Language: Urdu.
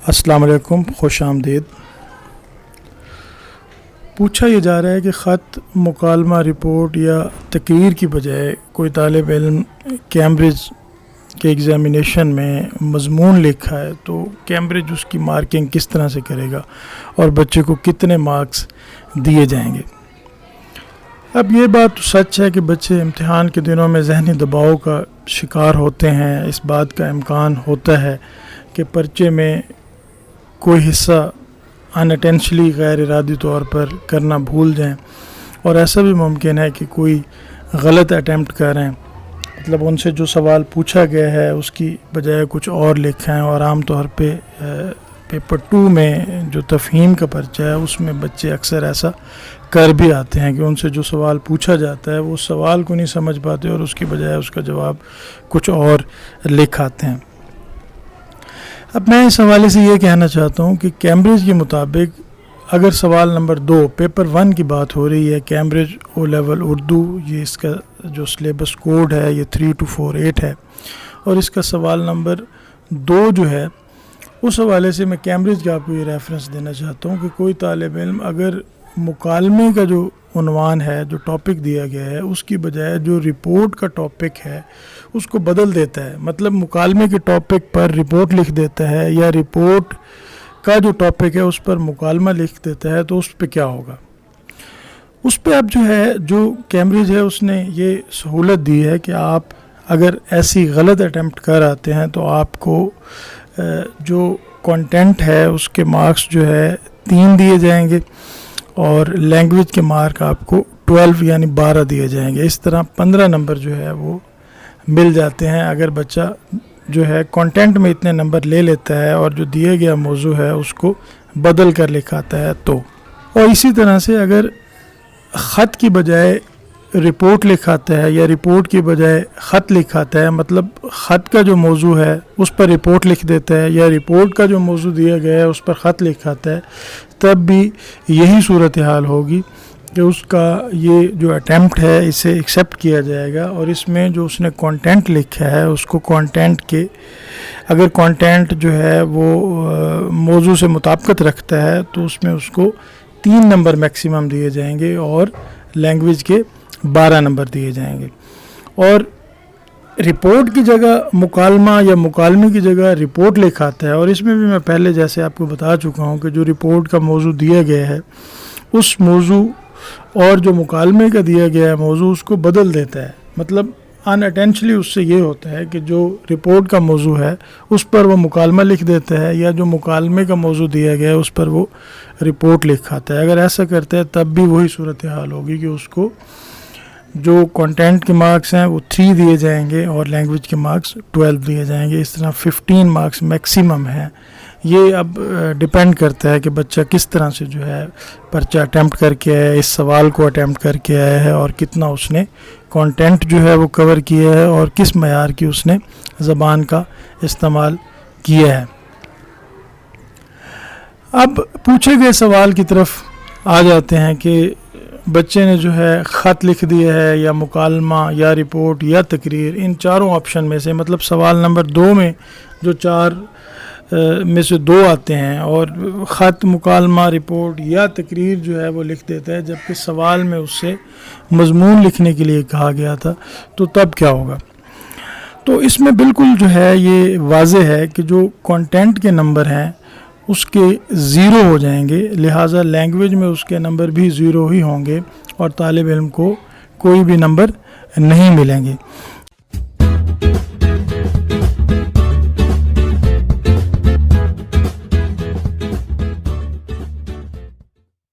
السلام علیکم، خوش آمدید۔ پوچھا یہ جا رہا ہے کہ خط، مکالمہ، رپورٹ یا تقریر کی بجائے کوئی طالب علم کیمبرج کے ایگزامینیشن میں مضمون لکھا ہے تو کیمبرج اس کی مارکنگ کس طرح سے کرے گا اور بچے کو کتنے مارکس دیے جائیں گے۔ اب یہ بات تو سچ ہے کہ بچے امتحان کے دنوں میں ذہنی دباؤ کا شکار ہوتے ہیں۔ اس بات کا امکان ہوتا ہے کہ پرچے میں کوئی حصہ انٹینشلی غیر ارادی طور پر کرنا بھول جائیں، اور ایسا بھی ممکن ہے کہ کوئی غلط اٹیمپٹ کریں، مطلب ان سے جو سوال پوچھا گیا ہے اس کی بجائے کچھ اور لکھیں۔ اور عام طور پہ پیپر 2 میں جو تفہیم کا پرچہ ہے اس میں بچے اکثر ایسا کر بھی آتے ہیں کہ ان سے جو سوال پوچھا جاتا ہے وہ سوال کو نہیں سمجھ پاتے اور اس کی بجائے اس کا جواب کچھ اور لکھ آتے ہیں۔ اب میں اس حوالے سے یہ کہنا چاہتا ہوں کہ کیمبرج کے مطابق اگر سوال نمبر 2 پیپر 1 کی بات ہو رہی ہے، کیمبرج او لیول اردو، یہ اس کا جو سلیبس کوڈ ہے یہ 3248 ہے، اور اس کا سوال نمبر 2 جو ہے اس حوالے سے میں کیمبرج کا آپ کو یہ ریفرنس دینا چاہتا ہوں کہ کوئی طالب علم اگر مکالمے کا جو عنوان ہے، جو ٹاپک دیا گیا ہے، اس کی بجائے جو رپورٹ کا ٹاپک ہے اس کو بدل دیتا ہے، مطلب مکالمے کے ٹاپک پر رپورٹ لکھ دیتا ہے یا رپورٹ کا جو ٹاپک ہے اس پر مکالمہ لکھ دیتا ہے، تو اس پہ کیا ہوگا؟ اس پہ اب جو کیمبرج ہے اس نے یہ سہولت دی ہے کہ آپ اگر ایسی غلط اٹیمپٹ کر آتے ہیں تو آپ کو جو کنٹینٹ ہے اس کے مارکس جو ہے 3 دیے جائیں گے، اور لینگویج کے مارک آپ کو 12 یعنی 12 دیے جائیں گے۔ اس طرح 15 نمبر جو ہے وہ مل جاتے ہیں اگر بچہ جو ہے کنٹینٹ میں اتنے نمبر لے لیتا ہے اور جو دیے گیا موضوع ہے اس کو بدل کر لکھاتا ہے تو۔ اور اسی طرح سے اگر خط کی بجائے رپورٹ لکھاتا ہے یا رپورٹ کی بجائے خط لکھاتا ہے، مطلب خط کا جو موضوع ہے اس پر رپورٹ لکھ دیتا ہے یا رپورٹ کا جو موضوع دیا گیا ہے اس پر خط لکھاتا ہے، تب بھی یہی صورتحال ہوگی کہ اس کا یہ جو اٹیمپٹ ہے اسے ایکسیپٹ کیا جائے گا، اور اس میں جو اس نے کانٹینٹ لکھا ہے اس کو کانٹینٹ کے اگر کانٹینٹ جو ہے وہ موضوع سے مطابقت رکھتا ہے تو اس میں اس کو 3 نمبر میکسیمم دیے جائیں گے اور لینگویج کے 12 نمبر دیے جائیں گے۔ اور رپورٹ کی جگہ مکالمہ یا مکالمے کی جگہ رپورٹ لکھاتا ہے، اور اس میں بھی میں پہلے جیسے آپ کو بتا چکا ہوں کہ جو رپورٹ کا موضوع دیا گیا ہے اس موضوع اور جو مکالمے کا دیا گیا ہے موضوع اس کو بدل دیتا ہے، مطلب ان اٹینشلی اس سے یہ ہوتا ہے کہ جو رپورٹ کا موضوع ہے اس پر وہ مکالمہ لکھ دیتا ہے یا جو مکالمے کا موضوع دیا گیا ہے اس پر وہ رپورٹ لکھاتا ہے۔ اگر ایسا کرتا ہے تب بھی وہی صورتحال ہوگی کہ اس کو جو کنٹینٹ کے مارکس ہیں وہ 3 دیے جائیں گے اور لینگویج کے مارکس 12 دیے جائیں گے۔ اس طرح 15 مارکس میکسیمم ہیں۔ یہ اب ڈیپینڈ کرتا ہے کہ بچہ کس طرح سے جو ہے پرچہ اٹیمپٹ کر کے آیا ہے، اس سوال کو اٹیمپٹ کر کے آیا ہے، اور کتنا اس نے کنٹینٹ جو ہے وہ کور کیا ہے اور کس معیار کی اس نے زبان کا استعمال کیا ہے۔ اب پوچھے گئے سوال کی طرف آ جاتے ہیں کہ بچے نے جو ہے خط لکھ دیا ہے یا مکالمہ یا رپورٹ یا تقریر، ان چاروں آپشن میں سے، مطلب سوال نمبر 2 میں جو 4 میں سے 2 آتے ہیں اور خط، مکالمہ، رپورٹ یا تقریر جو ہے وہ لکھ دیتا ہے، جبکہ سوال میں اس سے مضمون لکھنے کے لیے کہا گیا تھا، تو تب کیا ہوگا؟ تو اس میں بالکل جو ہے یہ واضح ہے کہ جو کنٹینٹ کے نمبر ہیں اس کے 0 ہو جائیں گے، لہٰذا لینگویج میں اس کے نمبر بھی 0 ہی ہوں گے اور طالب علم کو کوئی بھی نمبر نہیں ملیں گے۔